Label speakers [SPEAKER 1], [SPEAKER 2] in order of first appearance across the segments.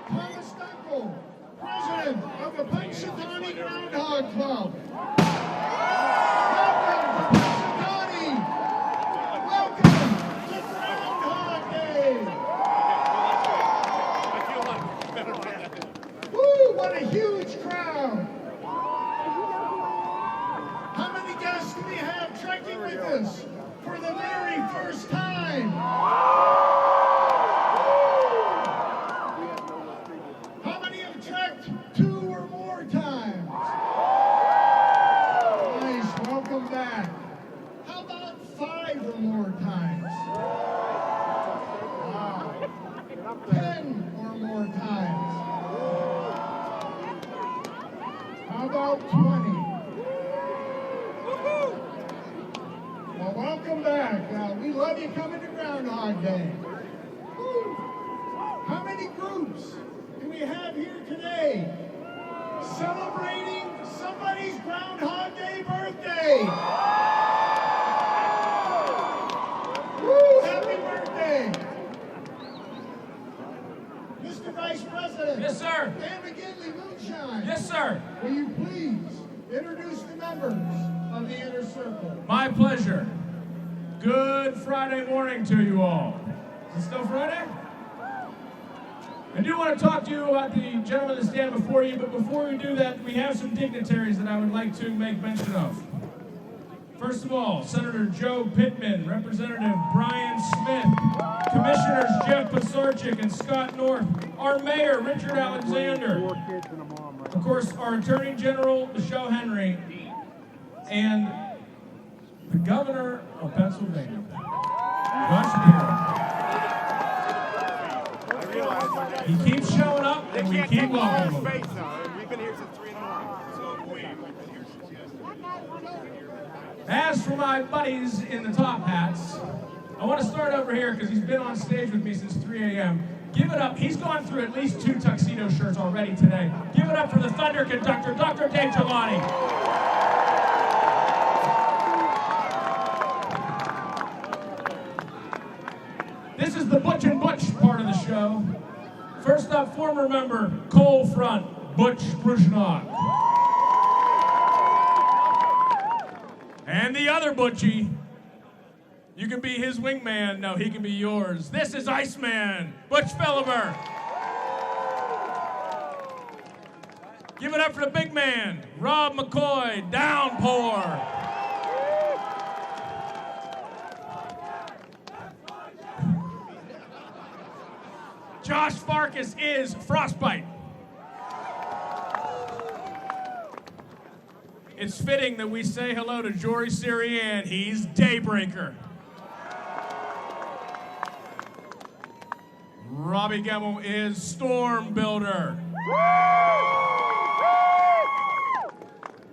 [SPEAKER 1] Thomas Dunkel, President of the Punxsutawney Groundhog Club. Welcome to Punxsutawney. Welcome to Groundhog Day. Woo, what a huge crowd. How many guests do we have trekking with us for the very first time? How many have trekked 2 or more times? Nice, welcome back. How about 5 or more times? Wow. 10 or more times? How about 20? Well, welcome back. We love you coming to Groundhog Day. Woo. How many groups do we have here today celebrating somebody's Groundhog Day birthday? Woo, happy birthday. Mr. Vice President.
[SPEAKER 2] Yes, sir.
[SPEAKER 1] Dan McGinley Moonshine.
[SPEAKER 2] Yes, sir.
[SPEAKER 1] Will you please introduce the members of the Inner Circle?
[SPEAKER 2] My pleasure. Good Friday morning to you all. Is it still Friday? I do want to talk to you about the gentleman that's standing before you, but before we do that, we have some dignitaries that I would like to make mention of. First of all, Senator Joe Pittman, Representative Brian Smith, Commissioners Jeff Pisarcik and Scott North, our Mayor, Richard Alexander, of course, our Attorney General, Michelle Henry, and the Governor of Pennsylvania, Josh Shapiro. He keeps showing up, and we keep welcoming him.
[SPEAKER 3] We've been here since 3 in the morning.
[SPEAKER 2] As for my buddies in the top hats, I want to start over here because he's been on stage with me since 3 a.m. Give it up. He's gone through at least 2 tuxedo shirts already today. Give it up for the Thunder Conductor, Dr. Dave Giovanni. This is the Butch and Butch part of the show. First up, former member, Coal Front, Butch Brushnock. And the other Butchie, you can be his wingman, no, he can be yours. This is Iceman, Butch Philibert. Give it up for the big man, Rob McCoy, Downpour. Josh Farkas is Frostbite. It's fitting that we say hello to Jory Siriann. He's Daybreaker. Robbie Gemmell is Storm Builder.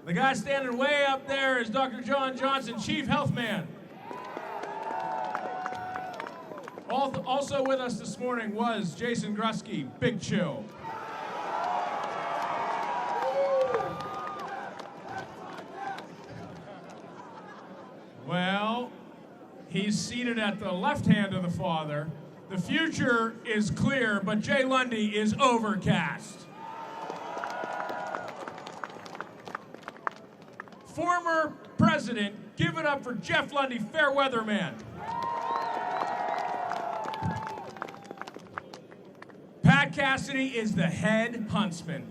[SPEAKER 2] The guy standing way up there is Dr. John Johnson, Chief Health Man. Also with us this morning was Jason Grusky, Big Chill. Well, he's seated at the left hand of the Father. The future is clear, but Jay Lundy is overcast. Former president, give it up for Jeff Lundy, fair weather man. Pat Cassidy is the head huntsman.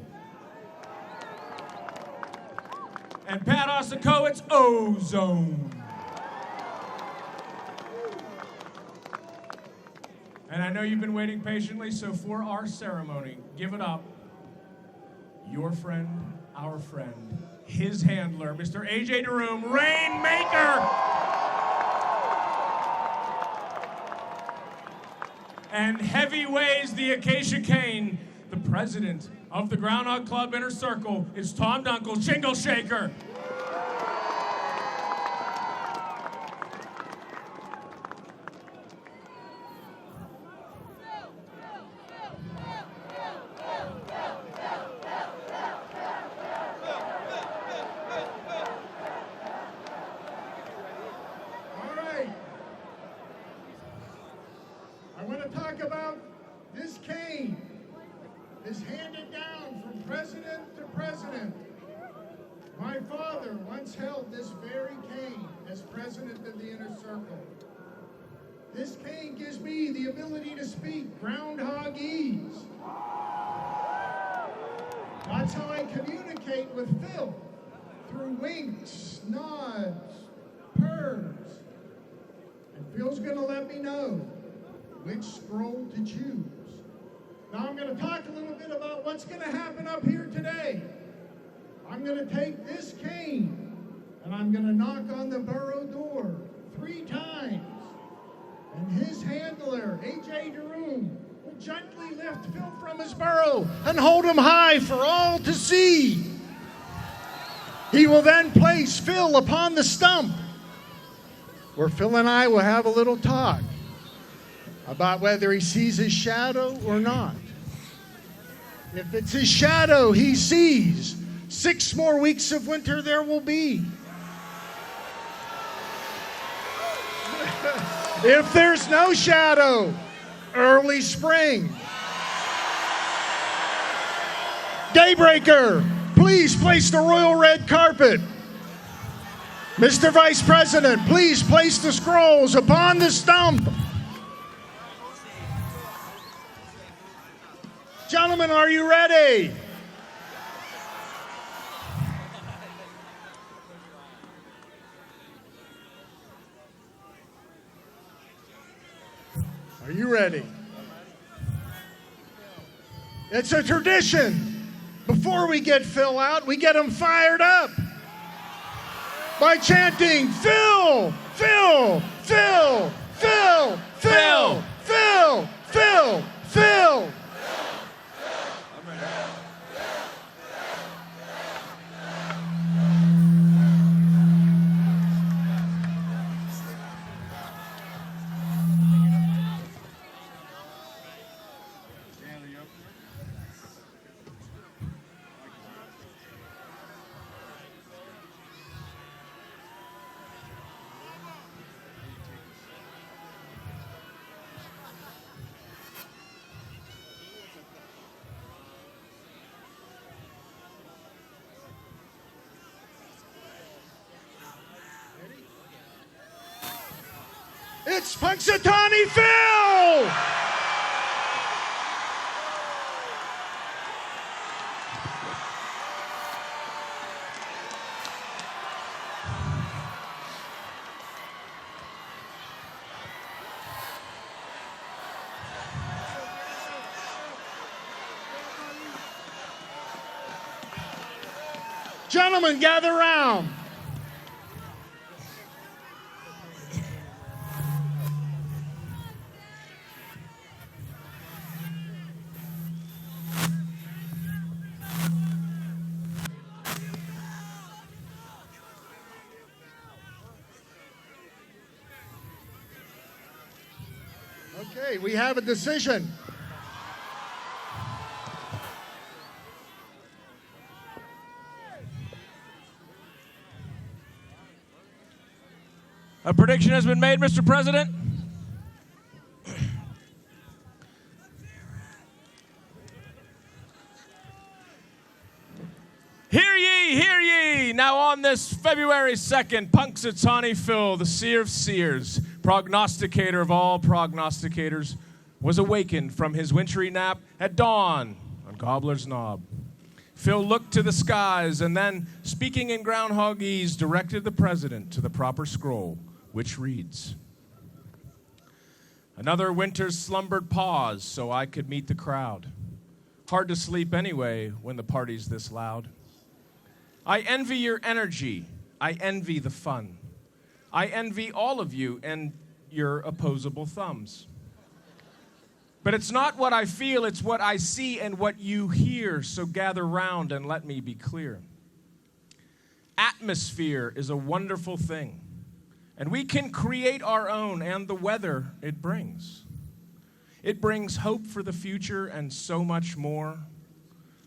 [SPEAKER 2] And Pat Osakowitz, Ozone. And I know you've been waiting patiently, so for our ceremony, give it up. Your friend, our friend, his handler, Mr. AJ DeRoom, Rainmaker. And heavy weighs the acacia cane. The president of the Groundhog Club Inner Circle is Tom Dunkel, Shingle Shaker.
[SPEAKER 1] I want to talk about this cane. is handed down from president to president. My father once held this very cane as president of the Inner Circle. This cane gives me the ability to speak groundhogese. That's how I communicate with Phil, through winks, nods, purrs. And Phil's going to let me know which scroll to choose. Now I'm going to talk a little bit about what's going to happen up here today. I'm going to take this cane and I'm going to knock on the borough door 3 times. And his handler, A.J. DeRoom, will gently lift Phil from his burrow and hold him high for all to see. He will then place Phil upon the stump, where Phil and I will have a little talk about whether he sees his shadow or not. If it's his shadow he sees, 6 more weeks of winter there will be. If there's no shadow, early spring. Daybreaker, please place the royal red carpet. Mr. Vice President, please place the scrolls upon the stump. Gentlemen, are you ready? Are you ready? It's a tradition. Before we get Phil out, we get him fired up by chanting, Phil, Phil, Phil, Phil, Phil, Phil, Phil, Phil. It's Punxsutawney Phil! Gentlemen, gather round. Okay, we have a decision.
[SPEAKER 2] A prediction has been made, Mr. President. Hear ye, hear ye! Now on this February 2nd, Punxsutawney Phil, the seer of seers, prognosticator of all prognosticators, was awakened from his wintry nap at dawn on Gobbler's Knob. Phil looked to the skies and then, speaking in groundhogese, directed the president to the proper scroll, which reads, Another winter's slumbered pause so I could meet the crowd. Hard to sleep anyway when the party's this loud. I envy your energy. I envy the fun. I envy all of you and your opposable thumbs. But it's not what I feel, it's what I see and what you hear, so gather round and let me be clear. Atmosphere is a wonderful thing, and we can create our own and the weather it brings. It brings hope for the future and so much more.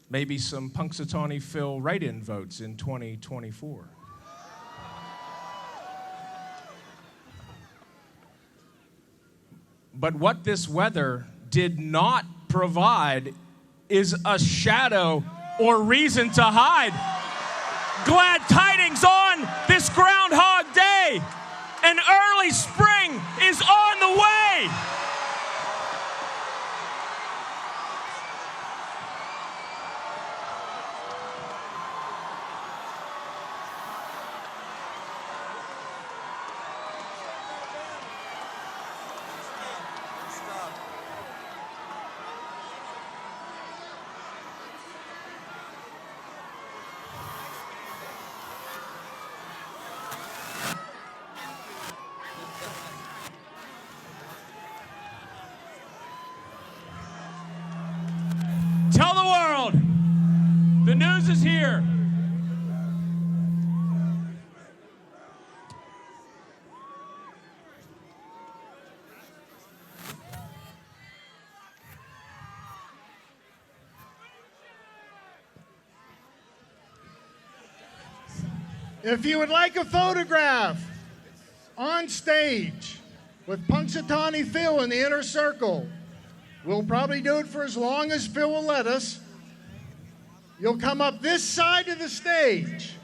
[SPEAKER 2] Maybe some Punxsutawney Phil write-in votes in 2024. But what this weather did not provide
[SPEAKER 4] is a shadow or reason to hide. Glad tidings on this Groundhog Day. An early spring is on the way. Tell the world, the news is here.
[SPEAKER 1] If you would like a photograph on stage with Punxsutawney Phil in the inner circle, we'll probably do it for as long as Phil will let us. You'll come up this side of the stage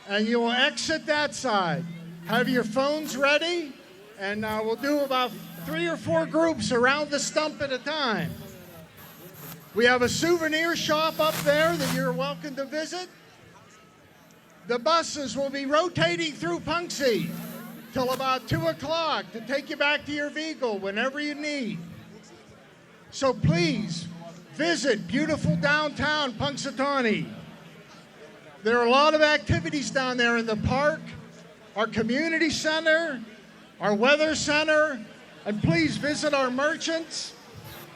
[SPEAKER 1] and you will exit that side. Have your phones ready, and we'll do about 3 or 4 groups around the stump at a time. We have a souvenir shop up there that you're welcome to visit. The buses will be rotating through Punxsy till about 2 o'clock to take you back to your vehicle whenever you need. So please visit beautiful downtown Punxsutawney. There are a lot of activities down there in the park, our community center, our weather center, and please visit our merchants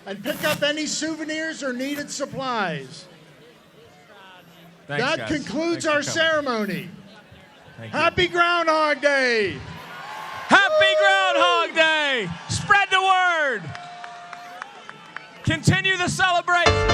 [SPEAKER 1] and pick up any souvenirs or needed supplies.
[SPEAKER 4] Thanks,
[SPEAKER 1] That
[SPEAKER 4] guys.
[SPEAKER 1] concludes
[SPEAKER 4] Thanks
[SPEAKER 1] our
[SPEAKER 4] for coming.
[SPEAKER 1] ceremony.
[SPEAKER 4] Thank you.
[SPEAKER 1] Happy Groundhog Day!
[SPEAKER 4] Happy Groundhog Day! Spread the word! Continue the celebration!